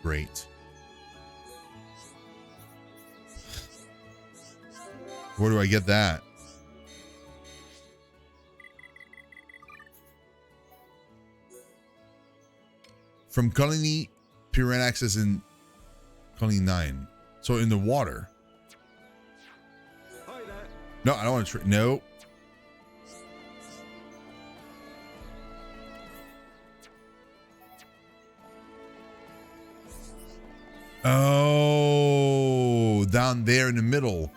Great. Where do I get that? From Colony Piran access in Colony 9. So in the water. No, I don't want to. No. Oh, down there in the middle.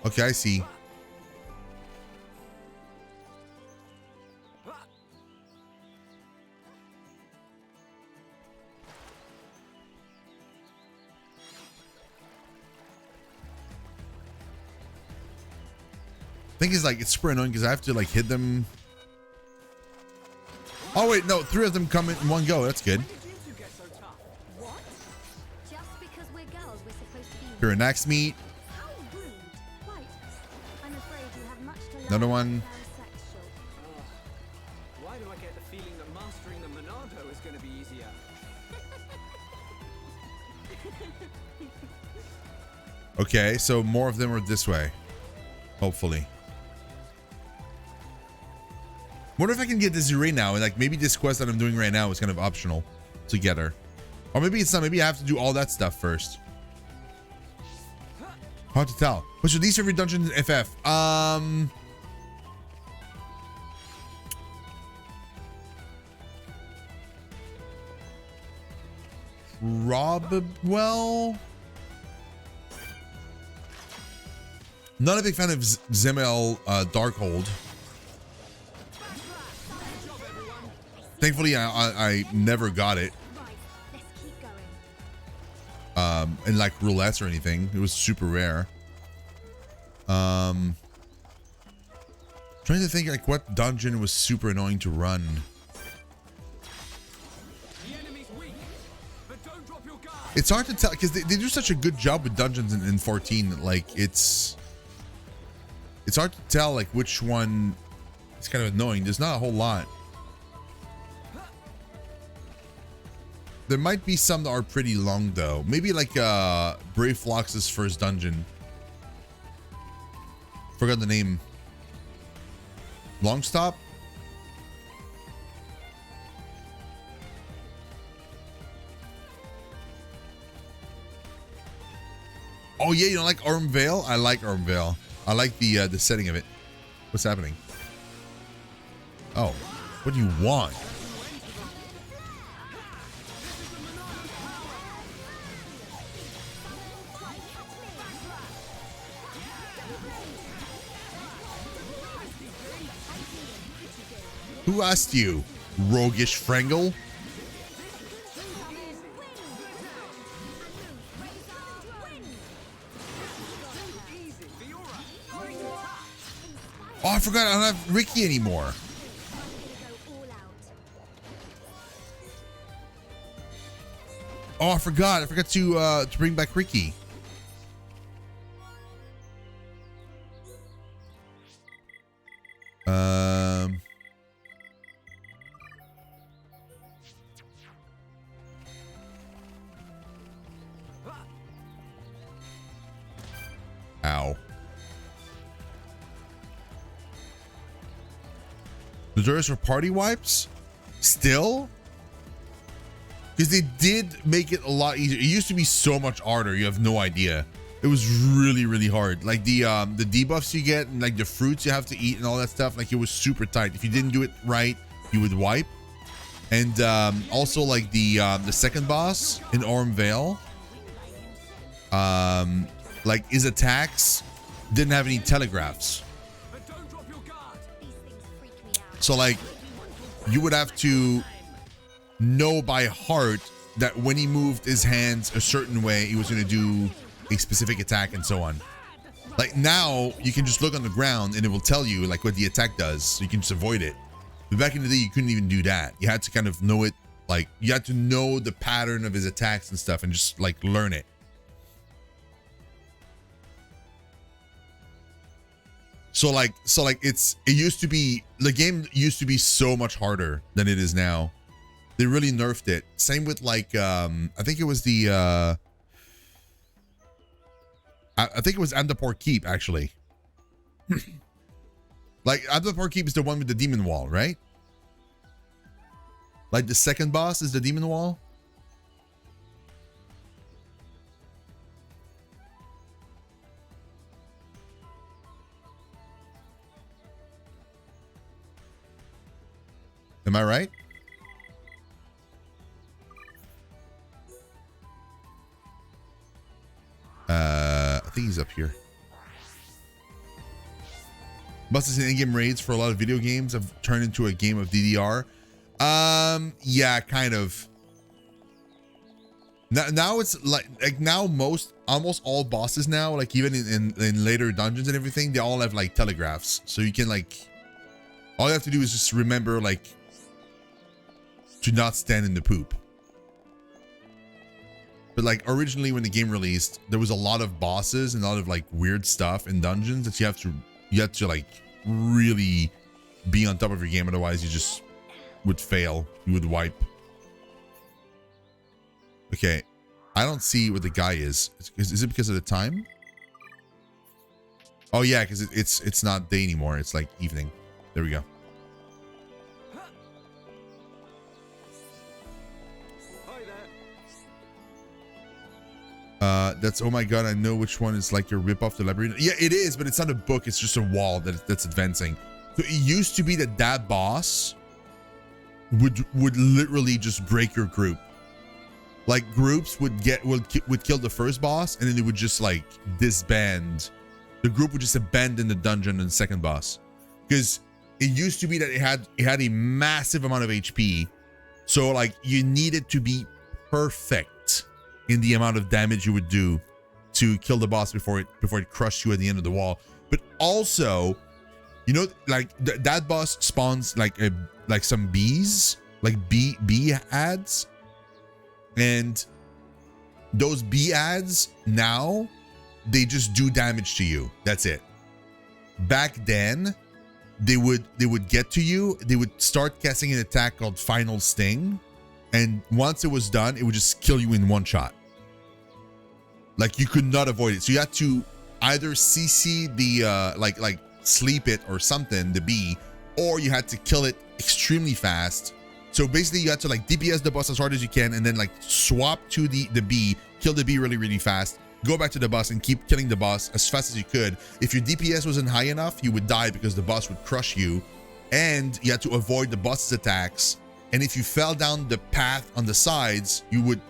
Okay, I see. Thing is, like, it's super annoying because I have to like hit them. Oh wait, no, 3 of them come in one go. That's good. Here, next meet. Another one. Why do I get the feeling that mastering the Monado is going to be easier? Okay, so more of them are this way. Hopefully. Wonder if I can get this right now, and like maybe this quest that I'm doing right now is kind of optional to get her. Or maybe it's not. Maybe I have to do all that stuff first. Hard to tell. But should these every dungeon in FF? Well, not a big fan of Zemel Darkhold. Thankfully, I never got it. In like roulettes or anything. It was super rare. Trying to think like what dungeon was super annoying to run. It's hard to tell because they do such a good job with dungeons in 14. Like it's hard to tell like which one is kind of annoying. There's not a whole lot. There might be some that are pretty long though. Maybe like Brave Flox's first dungeon. Forgot the name. Longstop? Oh yeah, you don't like Ormvale? I like Ormvale. I like the setting of it. What's happening? Oh, what do you want? Who asked you, roguish Frangle? Oh, I forgot I don't have Ricky anymore. Oh, I forgot to bring back Ricky. Ow. The doors for party wipes? Still? Because they did make it a lot easier. It used to be so much harder. You have no idea. It was really, really hard. Like the debuffs you get and like the fruits you have to eat and all that stuff. Like it was super tight. If you didn't do it right, you would wipe. And also like the second boss in Ormvale. Like his attacks didn't have any telegraphs. So like you would have to know by heart that when he moved his hands a certain way, he was going to do a specific attack and so on. Like now you can just look on the ground and it will tell you like what the attack does. So you can just avoid it. But back in the day, you couldn't even do that. You had to kind of know it. Like you had to know the pattern of his attacks and stuff and just like learn it. So like it used to be, the game used to be so much harder than it is now. They really nerfed it. Same with like I think it was the I think it was Amdapor Keep actually. Like Amdapor Keep is the one with the demon wall, right? Like the second boss is the demon wall. Am I right? I think he's up here. Buses and in-game raids for a lot of video games have turned into a game of DDR. Yeah, kind of. Now it's like now almost all bosses now, like even in later dungeons and everything, they all have like telegraphs. So you can like, all you have to do is just remember like to not stand in the poop. But like originally when the game released, there was a lot of bosses and a lot of like weird stuff in dungeons that you have to like really be on top of your game. Otherwise you just would fail. You would wipe. Okay. I don't see what the guy is. Is it because of the time? Oh yeah, because it's not day anymore. It's like evening. There we go. That's, oh my god, I know which one is like your rip off the labyrinth. Yeah, it is, but it's not a book, it's just a wall that's advancing. So it used to be that boss would literally just break your group. Like groups would kill the first boss and then they would just like disband. The group would just abandon the dungeon and the second boss. Because it used to be that it had a massive amount of HP. So like you needed to be perfect in the amount of damage you would do to kill the boss before it crushed you at the end of the wall. But also, you know, like that boss spawns like some bees, like bee ads, and those bee ads now they just do damage to you. That's it. Back then, they would get to you. They would start casting an attack called Final Sting. And once it was done, it would just kill you in one shot. Like you could not avoid it. So you had to either CC the like sleep it or something, the bee, or you had to kill it extremely fast. So basically you had to like DPS the boss as hard as you can and then like swap to the bee, kill the bee really, really fast, go back to the boss and keep killing the boss as fast as you could. If your DPS wasn't high enough, you would die because the boss would crush you, and you had to avoid the boss's attacks. And if you fell down the path on the sides, you would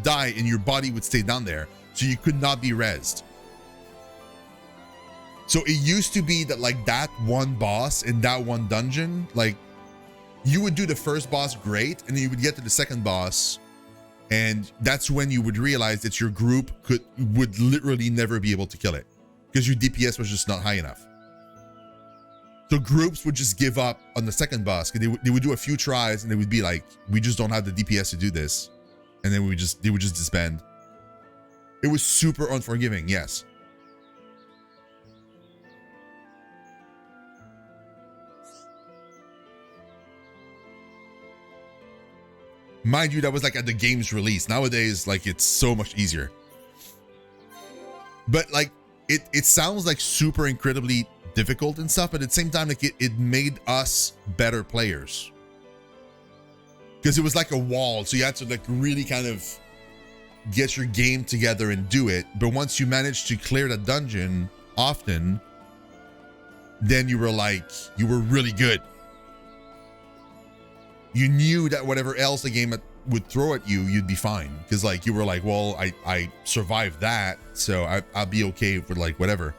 die and your body would stay down there. So you could not be rezzed. So it used to be that like that one boss in that one dungeon, like you would do the first boss great and then you would get to the second boss and that's when you would realize that your group would literally never be able to kill it because your DPS was just not high enough. So groups would just give up on the second boss because they would do a few tries and they would be like, we just don't have the DPS to do this. And then they would just disband. It was super unforgiving, yes. Mind you, that was like at the game's release. Nowadays, like it's so much easier. But like it sounds like super incredibly difficult and stuff, but at the same time, like it made us better players. Because it was like a wall, so you had to like really kind of get your game together and do it. But once you managed to clear the dungeon often, then you were really good. You knew that whatever else the game would throw at you, you'd be fine. Because like you were like, well, I survived that, so I'll be okay with like whatever.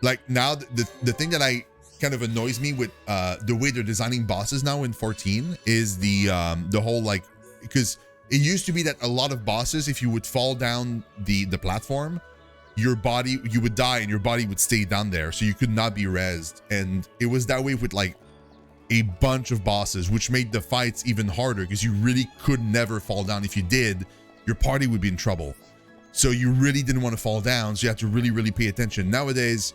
Like now the thing that kind of annoys me with the way they're designing bosses now in 14 is the whole like, because it used to be that a lot of bosses, if you would fall down the platform, you would die and your body would stay down there, so you could not be rezzed. And it was that way with like a bunch of bosses, which made the fights even harder because you really could never fall down. If you did, your party would be in trouble. So you really didn't want to fall down, so you had to really, really pay attention. Nowadays,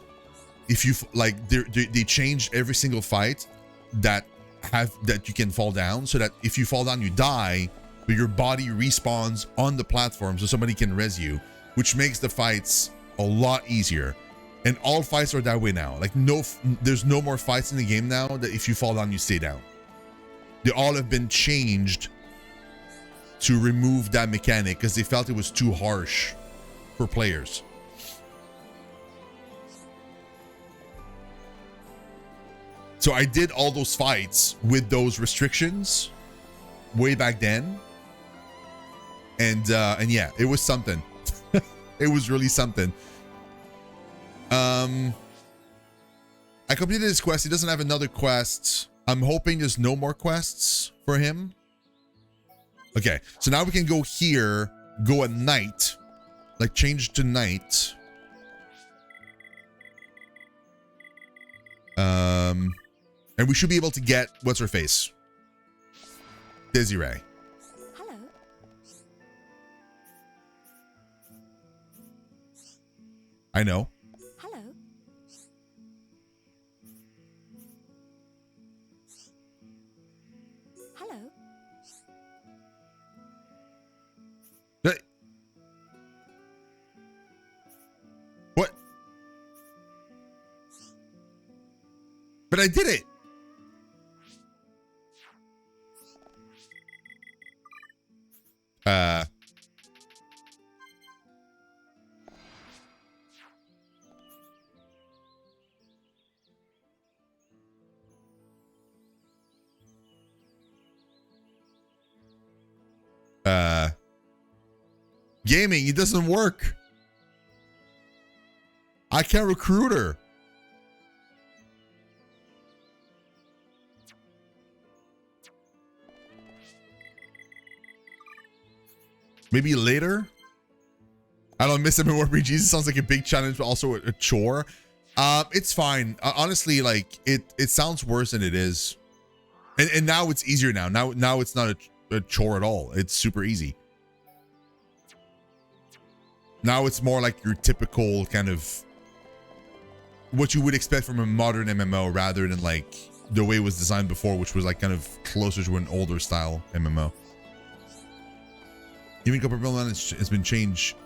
if you like, they changed every single fight that you can fall down, so that if you fall down, you die, but your body respawns on the platform, so somebody can res you, which makes the fights a lot easier. And all fights are that way now. Like there's no more fights in the game now that if you fall down, you stay down. They all have been changed to remove that mechanic because they felt it was too harsh for players. So I did all those fights with those restrictions way back then. And yeah, it was something. It was really something. I completed his quest. He doesn't have another quest. I'm hoping there's no more quests for him. Okay, so now we can go here, go at night, like change to night. And we should be able to get, what's her face? Desiree. Hello. I know. Hello. Hello. What? But I did it. Gaming, it doesn't work. I can't recruit her. Maybe later? I don't miss MMORPGs. It sounds like a big challenge, but also a chore. It's fine. Honestly, like it sounds worse than it is. And now it's easier now. Now it's not a chore at all. It's super easy. Now it's more like your typical kind of what you would expect from a modern MMO rather than like the way it was designed before, which was like kind of closer to an older style MMO. Even Copper Bellman has been changed.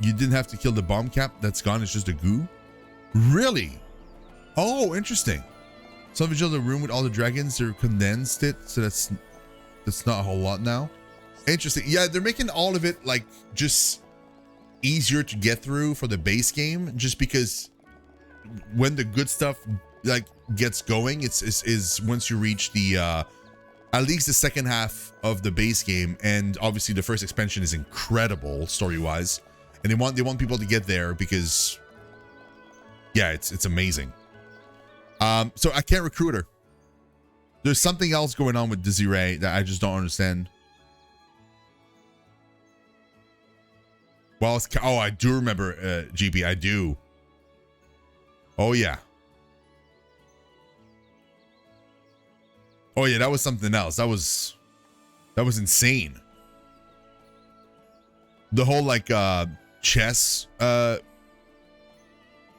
You didn't have to kill the bomb cap. That's gone. It's just a goo. Really? Oh, interesting. Some of the room with all the dragons, they're condensed it, so that's not a whole lot now. Interesting. Yeah, they're making all of it like just easier to get through for the base game, just because when the good stuff like gets going, it's once you reach the at least the second half of the base game, and obviously the first expansion is incredible story-wise, and they want people to get there because yeah, it's amazing. So I can't recruit her. There's something else going on with Desiree that I just don't understand. Well, I do remember GP. I do. Oh yeah. Oh yeah, that was something else. That was insane. The whole like chess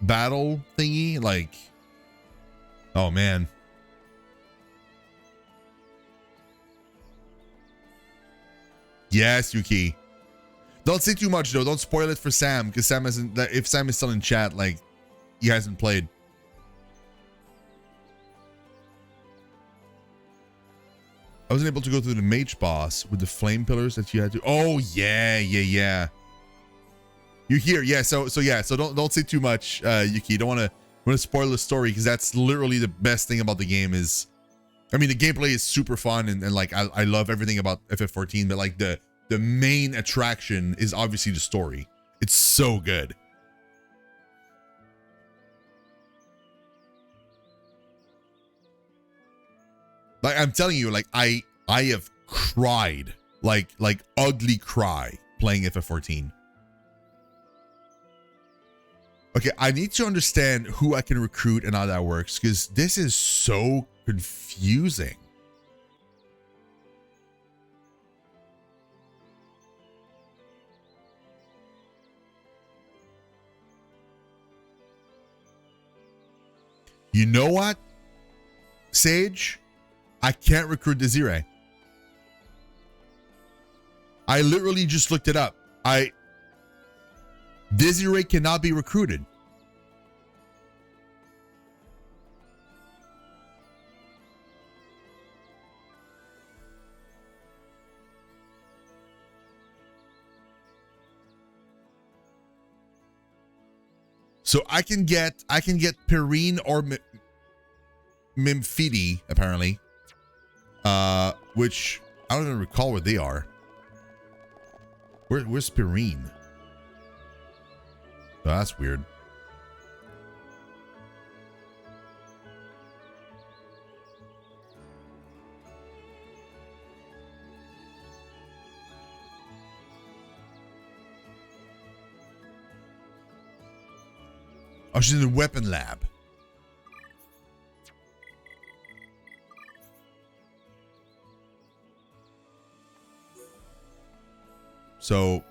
battle thingy, like, oh man. Yes, Yuki. Don't say too much though. Don't spoil it for Sam, because Sam hasn't. If Sam is still in chat, like, he hasn't played. I wasn't able to go through the mage boss with the flame pillars that you had to. Oh yeah. You hear? Yeah. So don't say too much, Yuki. Don't want to spoil the story, because that's literally the best thing about the game. Is, I mean, the gameplay is super fun, and like I love everything about FF14, but like the main attraction is obviously the story. It's so good. Like, I'm telling you, like I have cried, like ugly cry playing FF14. Okay, I need to understand who I can recruit and how that works, because this is so confusing. You know what, Sage? I can't recruit Desiree. I literally just looked it up. Desiree cannot be recruited. So I can get Perrine or Mimfidi, apparently. Which I don't even recall where they are. Where's Perrine? Oh, that's weird. Oh, she's in the weapon lab. So,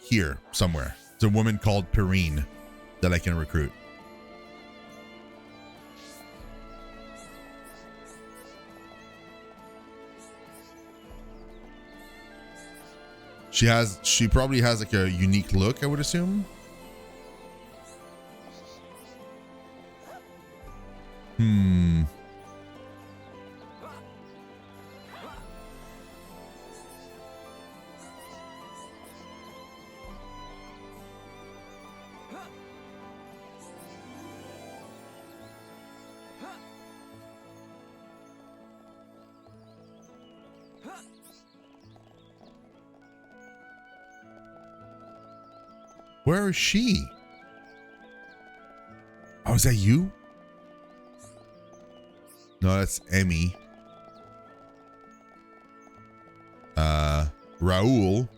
here, somewhere. It's a woman called Perrine that I can recruit. She probably has like a unique look, I would assume. Where is she? Oh, is that you? No, that's Emmy. Raul.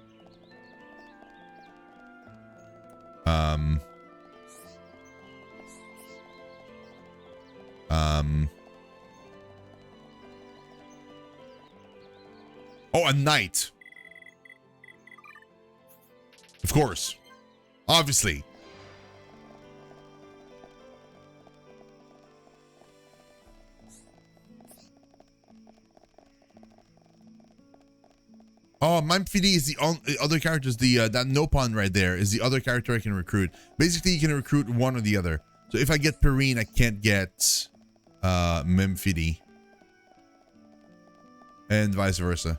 Oh, a knight. Of course. Obviously. Oh, Mimfidi is the other character. Is the that Nopon right there is the other character I can recruit. Basically, you can recruit one or the other. So if I get Perrine, I can't get Mimfidi, and vice versa.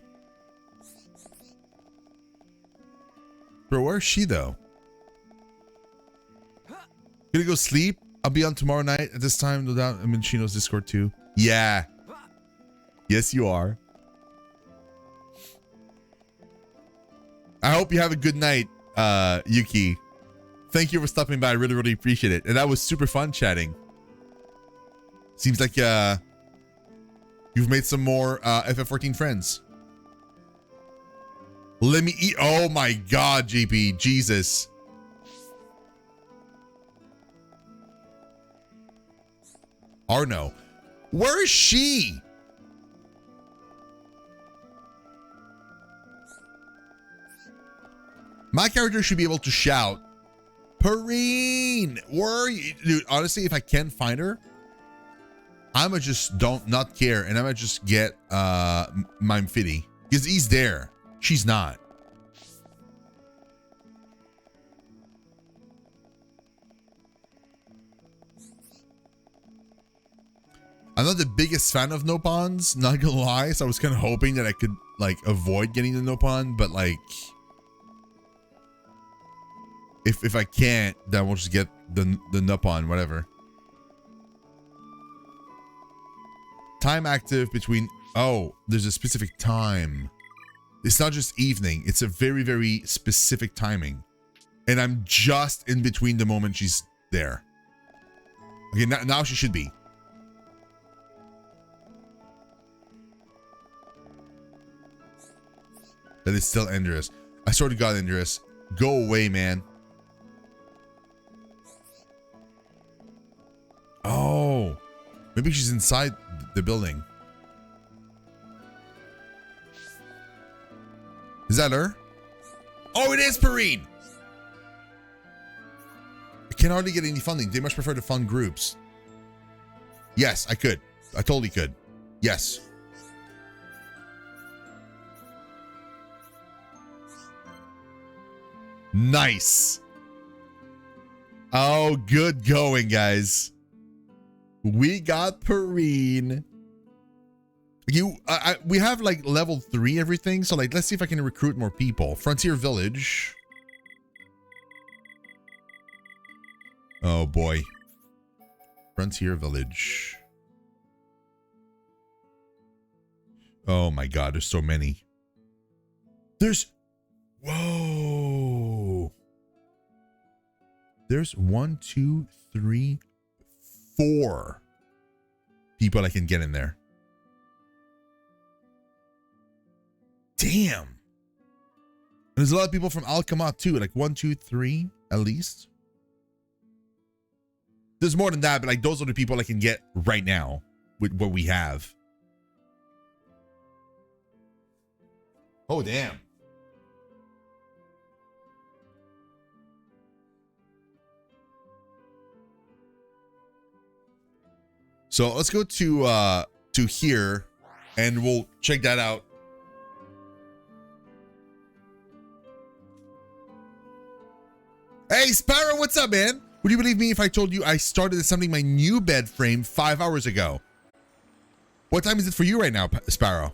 Bro, where's she though? Gonna go sleep. I'll be on tomorrow night at this time. No doubt. I'm in Shino's Discord too. Yeah. Yes, you are. I hope you have a good night, Yuki. Thank you for stopping by. I really, really appreciate it. And that was super fun chatting. Seems like you've made some more FF14 friends. Let me eat. Oh my God, JP. Jesus. Arno. Where is she? My character should be able to shout, Perrine, where are you? Dude, honestly, if I can't find her, I'ma just not care, and I'ma just get Mimfidi. Because he's there. She's not. I'm not the biggest fan of Nopons, not gonna lie, so I was kind of hoping that I could like avoid getting the Nopon, but like if I can't, then we'll just get the Nopon, whatever. Time active between, oh, there's a specific time. It's not just evening, it's a very, very specific timing. And I'm just in between the moment she's there. Okay, now she should be. That is still Endurous. I swear to God, Endurous. Go away, man. Oh. Maybe she's inside the building. Is that her? Oh, it is Perrine. I can hardly get any funding. They much prefer to fund groups. Yes, I could. I totally could. Yes. Nice. Oh, good going, guys. We got Perrine. We have like level 3 everything. So like, let's see if I can recruit more people. Frontier Village. Oh boy. Frontier Village. Oh my God, there's so many. Whoa. There's 1, 2, 3, 4 people I can get in there. Damn. And there's a lot of people from Alchemot too. Like 1, 2, 3 at least. There's more than that, but like those are the people I can get right now with what we have. Oh, damn. So let's go to here and we'll check that out. Hey, Sparrow, what's up, man? Would you believe me if I told you I started assembling my new bed frame 5 hours ago? What time is it for you right now, Sparrow?